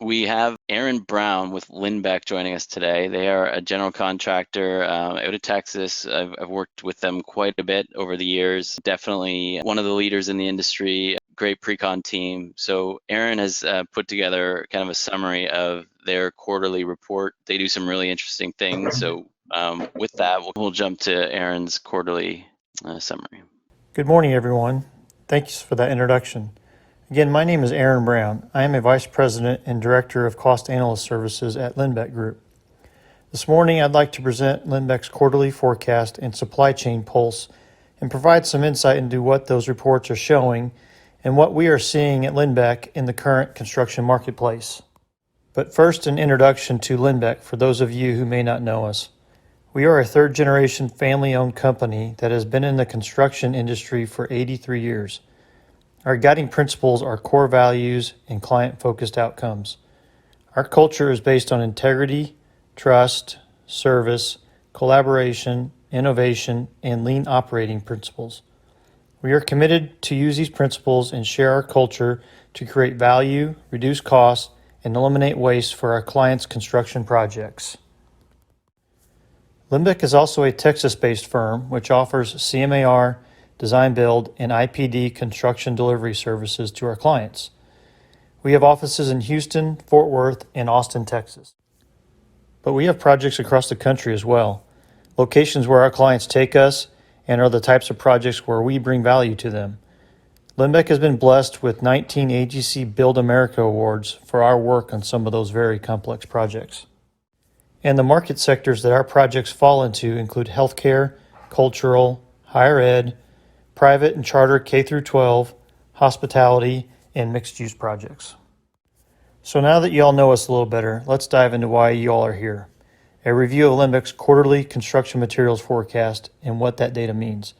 We have Aaron Brown with Linbeck joining us today. They are a general contractor out of Texas. I've worked with them quite a bit over the years. Definitely one of the leaders in the industry. Great pre-con team. So Aaron has put together kind of a summary of their quarterly report. They do some really interesting things. So with that, we'll jump to Aaron's quarterly summary. Good morning, everyone. Thanks for that introduction. Again, my name is Aaron Brown. I am a Vice President and Director of Cost Analyst Services at Linbeck Group. This morning, I'd like to present Linbeck's quarterly forecast and supply chain pulse and provide some insight into what those reports are showing and what we are seeing at Linbeck in the current construction marketplace. But first, an introduction to Linbeck for those of you who may not know us. We are a third-generation family-owned company that has been in the construction industry for 83 years. Our guiding principles are core values and client-focused outcomes. Our culture is based on integrity, trust, service, collaboration, innovation, and lean operating principles. We are committed to use these principles and share our culture to create value, reduce costs, and eliminate waste for our clients' construction projects. Linbeck is also a Texas-based firm which offers CMAR, design build, and IPD construction delivery services to our clients. We have offices in Houston, Fort Worth, and Austin, Texas. But we have projects across the country as well, locations where our clients take us and are the types of projects where we bring value to them. Linbeck has been blessed with 19 AGC Build America Awards for our work on some of those very complex projects. And the market sectors that our projects fall into include healthcare, cultural, higher ed, private and charter K-12, hospitality, and mixed-use projects. So now that you all know us a little better, let's dive into why you all are here. A review of Linbeck's quarterly construction materials forecast and what that data means.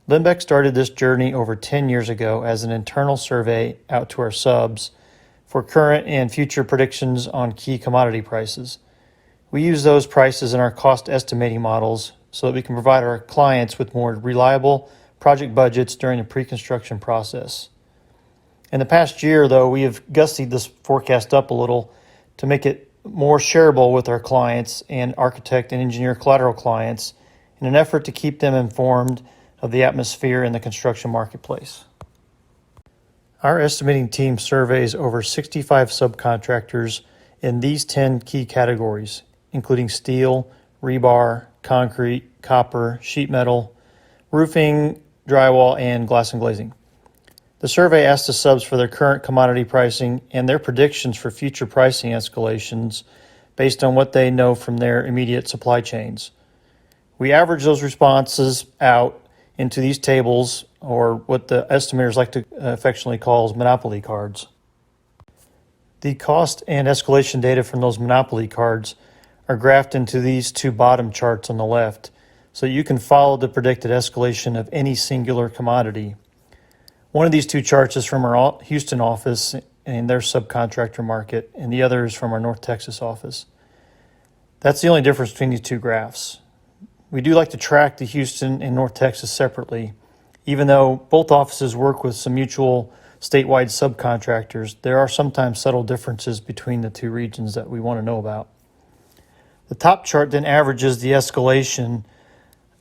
Linbeck started this journey over 10 years ago as an internal survey out to our subs for current and future predictions on key commodity prices. We use those prices in our cost estimating models so that we can provide our clients with more reliable project budgets during the pre-construction process. In the past year, though, we have gussied this forecast up a little to make it more shareable with our clients and architect and engineer collateral clients in an effort to keep them informed of the atmosphere in the construction marketplace. Our estimating team surveys over 65 subcontractors in these 10 key categories, including steel, rebar, concrete, copper, sheet metal, roofing, drywall, and glass and glazing. The survey asked the subs for their current commodity pricing and their predictions for future pricing escalations based on what they know from their immediate supply chains. We average those responses out into these tables, or what the estimators like to affectionately call monopoly cards. The cost and escalation data from those monopoly cards are graphed into these two bottom charts on the left, so you can follow the predicted escalation of any singular commodity. One of these two charts is from our Houston office and their subcontractor market, and the other is from our North Texas office. That's the only difference between these two graphs. We do like to track the Houston and North Texas separately. Even though both offices work with some mutual statewide subcontractors, there are sometimes subtle differences between the two regions that we want to know about. The top chart then averages the escalation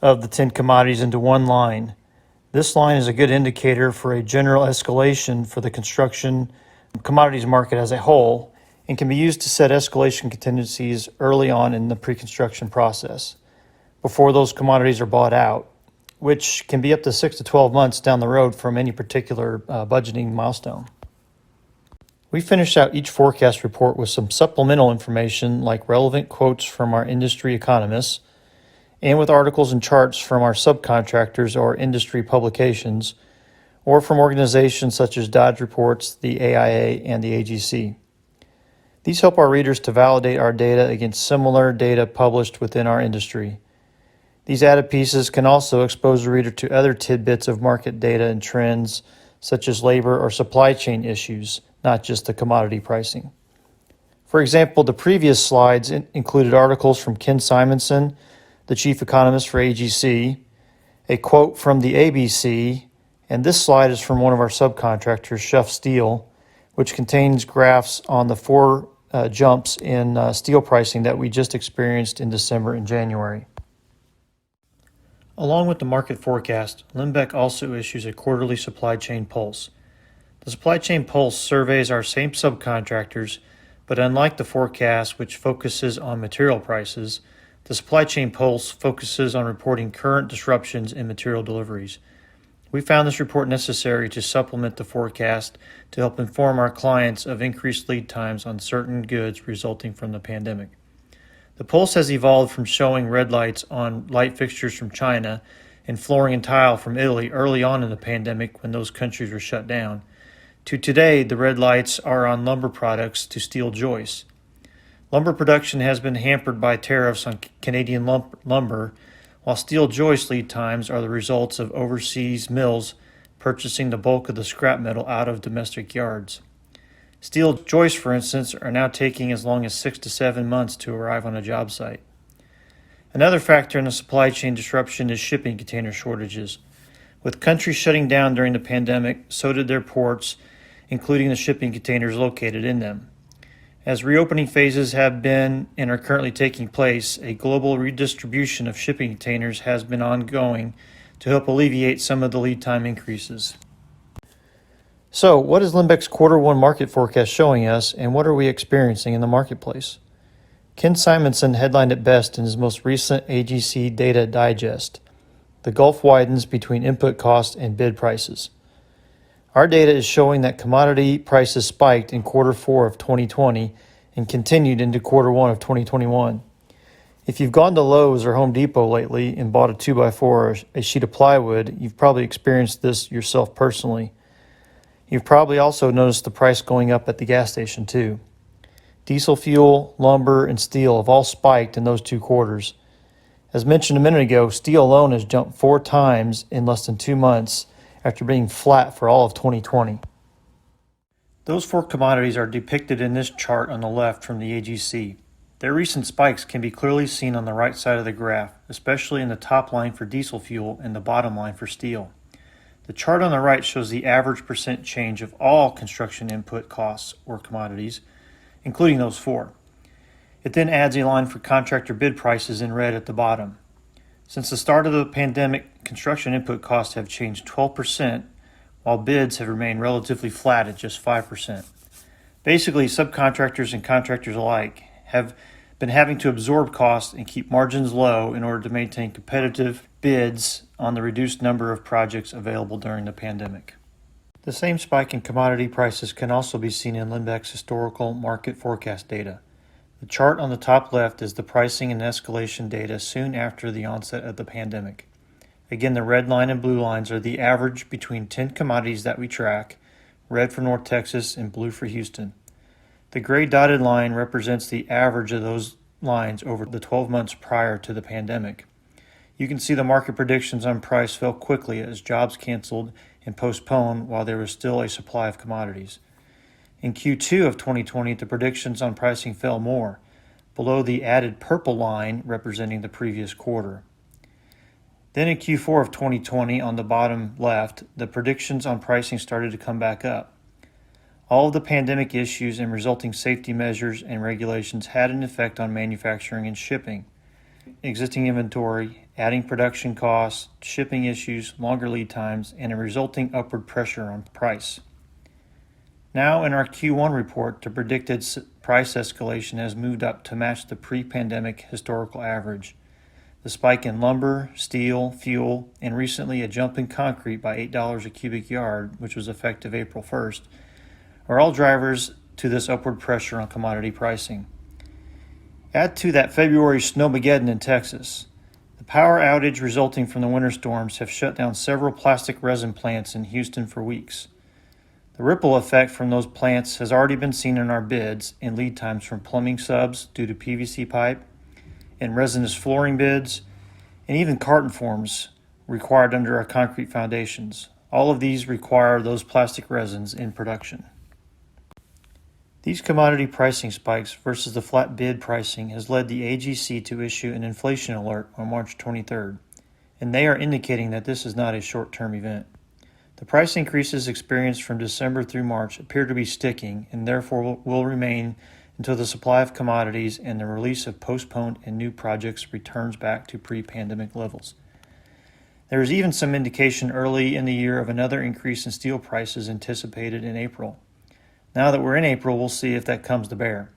of the 10 commodities into one line. This line is a good indicator for a general escalation for the construction commodities market as a whole and can be used to set escalation contingencies early on in the pre-construction process before those commodities are bought out, which can be up to 6 to 12 months down the road from any particular budgeting milestone. We finish out each forecast report with some supplemental information like relevant quotes from our industry economists and with articles and charts from our subcontractors or industry publications or from organizations such as Dodge Reports, the AIA, and the AGC. These help our readers to validate our data against similar data published within our industry. These added pieces can also expose the reader to other tidbits of market data and trends, such as labor or supply chain issues, not just the commodity pricing. For example, the previous slides included articles from Ken Simonson, the chief economist for AGC, a quote from the ABC, and this slide is from one of our subcontractors, Schuff Steel, which contains graphs on the four jumps in steel pricing that we just experienced in December and January. Along with the market forecast, Linbeck also issues a quarterly supply chain pulse. The supply chain pulse surveys our same subcontractors, but unlike the forecast, which focuses on material prices, the supply chain pulse focuses on reporting current disruptions in material deliveries. We found this report necessary to supplement the forecast to help inform our clients of increased lead times on certain goods resulting from the pandemic. The pulse has evolved from showing red lights on light fixtures from China and flooring and tile from Italy early on in the pandemic when those countries were shut down, to today the red lights are on lumber products to steel joists. Lumber production has been hampered by tariffs on Canadian lumber, while steel joist lead times are the results of overseas mills purchasing the bulk of the scrap metal out of domestic yards. Steel joists, for instance, are now taking as long as 6 to 7 months to arrive on a job site. Another factor in the supply chain disruption is shipping container shortages. With countries shutting down during the pandemic, so did their ports, including the shipping containers located in them. As reopening phases have been and are currently taking place, a global redistribution of shipping containers has been ongoing to help alleviate some of the lead time increases. So, what is Linbeck's Q1 market forecast showing us, and what are we experiencing in the marketplace? Ken Simonson headlined it best in his most recent AGC Data Digest. The gulf widens between input costs and bid prices. Our data is showing that commodity prices spiked in Q4 of 2020 and continued into Q1 of 2021. If you've gone to Lowe's or Home Depot lately and bought a 2x4 or a sheet of plywood, you've probably experienced this yourself personally. You've probably also noticed the price going up at the gas station too. Diesel fuel, lumber, and steel have all spiked in those 2 quarters. As mentioned a minute ago, steel alone has jumped 4 times in less than 2 months after being flat for all of 2020. Those 4 commodities are depicted in this chart on the left from the AGC. Their recent spikes can be clearly seen on the right side of the graph, especially in the top line for diesel fuel and the bottom line for steel. The chart on the right shows the average percent change of all construction input costs or commodities, including those 4. It then adds a line for contractor bid prices in red at the bottom. Since the start of the pandemic, construction input costs have changed 12%, while bids have remained relatively flat at just 5%. Basically, subcontractors and contractors alike have been having to absorb costs and keep margins low in order to maintain competitive bids on the reduced number of projects available during the pandemic. The same spike in commodity prices can also be seen in Linbeck's historical market forecast data. The chart on the top left is the pricing and escalation data soon after the onset of the pandemic. Again, the red line and blue lines are the average between 10 commodities that we track, red for North Texas and blue for Houston. The gray dotted line represents the average of those lines over the 12 months prior to the pandemic. You can see the market predictions on price fell quickly as jobs canceled and postponed while there was still a supply of commodities. In Q2 of 2020, the predictions on pricing fell more, below the added purple line representing the previous quarter. Then in Q4 of 2020, on the bottom left, the predictions on pricing started to come back up. All of the pandemic issues and resulting safety measures and regulations had an effect on manufacturing and shipping. Existing inventory, adding production costs, shipping issues, longer lead times, and a resulting upward pressure on price. Now in our Q1 report, the predicted price escalation has moved up to match the pre-pandemic historical average. The spike in lumber, steel, fuel, and recently a jump in concrete by $8 a cubic yard, which was effective April 1st, are all drivers to this upward pressure on commodity pricing. Add to that February snowmageddon in Texas. The power outage resulting from the winter storms have shut down several plastic resin plants in Houston for weeks. The ripple effect from those plants has already been seen in our bids and lead times from plumbing subs due to PVC pipe, and resinous flooring bids, and even carton forms required under our concrete foundations. All of these require those plastic resins in production. These commodity pricing spikes versus the flat bid pricing has led the AGC to issue an inflation alert on March 23rd, and they are indicating that this is not a short-term event. The price increases experienced from December through March appear to be sticking and therefore will remain until the supply of commodities and the release of postponed and new projects returns back to pre-pandemic levels. There is even some indication early in the year of another increase in steel prices anticipated in April. Now that we're in April, we'll see if that comes to bear.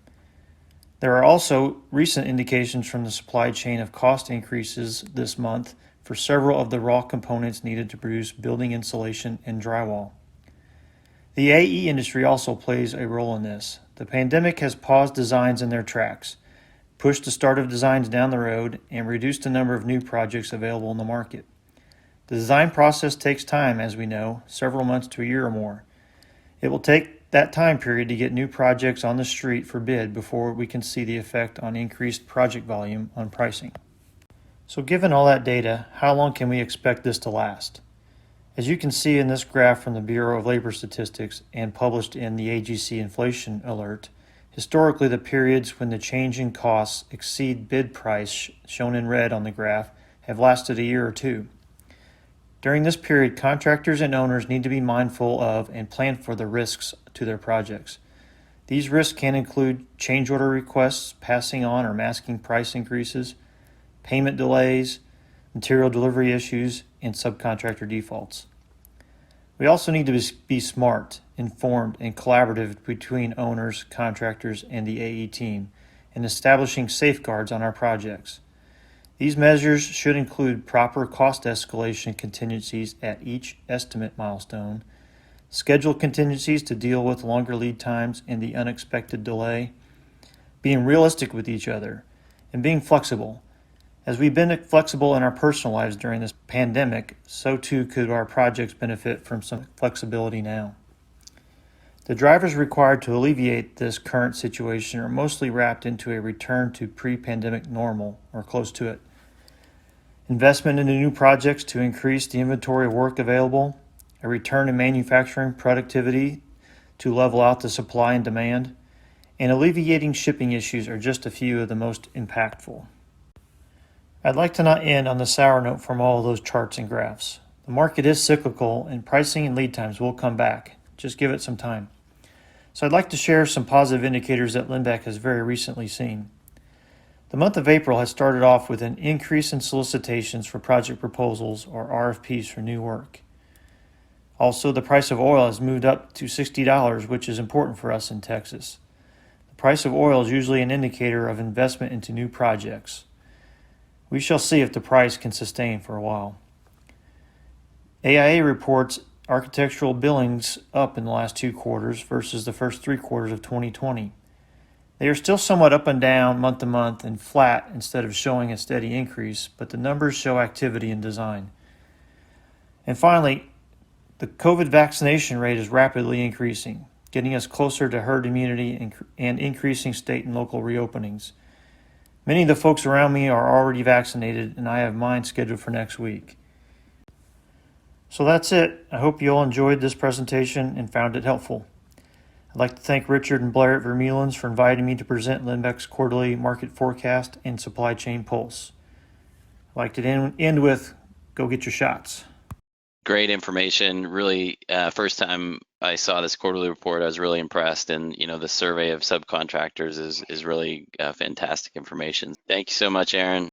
There are also recent indications from the supply chain of cost increases this month for several of the raw components needed to produce building insulation and drywall. The AE industry also plays a role in this. The pandemic has paused designs in their tracks, pushed the start of designs down the road, and reduced the number of new projects available in the market. The design process takes time, as we know, several months to a year or more. It will take that time period to get new projects on the street for bid before we can see the effect on increased project volume on pricing. So given all that data, how long can we expect this to last? As you can see in this graph from the Bureau of Labor Statistics and published in the AGC Inflation Alert, historically the periods when the change in costs exceed bid price, shown in red on the graph, have lasted a year or two. During this period, contractors and owners need to be mindful of and plan for the risks to their projects. These risks can include change order requests, passing on or masking price increases, payment delays, material delivery issues, and subcontractor defaults. We also need to be smart, informed, and collaborative between owners, contractors, and the AE team in establishing safeguards on our projects. These measures should include proper cost escalation contingencies at each estimate milestone, schedule contingencies to deal with longer lead times and the unexpected delay, being realistic with each other, and being flexible. As we've been flexible in our personal lives during this pandemic, so too could our projects benefit from some flexibility now. The drivers required to alleviate this current situation are mostly wrapped into a return to pre-pandemic normal or close to it. Investment into new projects to increase the inventory of work available, a return in manufacturing productivity to level out the supply and demand, and alleviating shipping issues are just a few of the most impactful. I'd like to not end on the sour note from all of those charts and graphs. The market is cyclical and pricing and lead times will come back. Just give it some time. So I'd like to share some positive indicators that Linbeck has very recently seen. The month of April has started off with an increase in solicitations for project proposals or RFPs for new work. Also, the price of oil has moved up to $60, which is important for us in Texas. The price of oil is usually an indicator of investment into new projects. We shall see if the price can sustain for a while. AIA reports architectural billings up in the last 2 quarters versus the first 3 quarters of 2020. They are still somewhat up and down month to month and flat instead of showing a steady increase, but the numbers show activity in design. And finally, the COVID vaccination rate is rapidly increasing, getting us closer to herd immunity and increasing state and local reopenings. Many of the folks around me are already vaccinated, and I have mine scheduled for next week. So that's it. I hope you all enjoyed this presentation and found it helpful. I'd like to thank Richard and Blair at Vermeulens for inviting me to present Linbeck's quarterly market forecast and supply chain pulse. I'd like to end with, go get your shots. Great information. Really, first time I saw this quarterly report, I was really impressed. And, the survey of subcontractors is really fantastic information. Thank you so much, Aaron.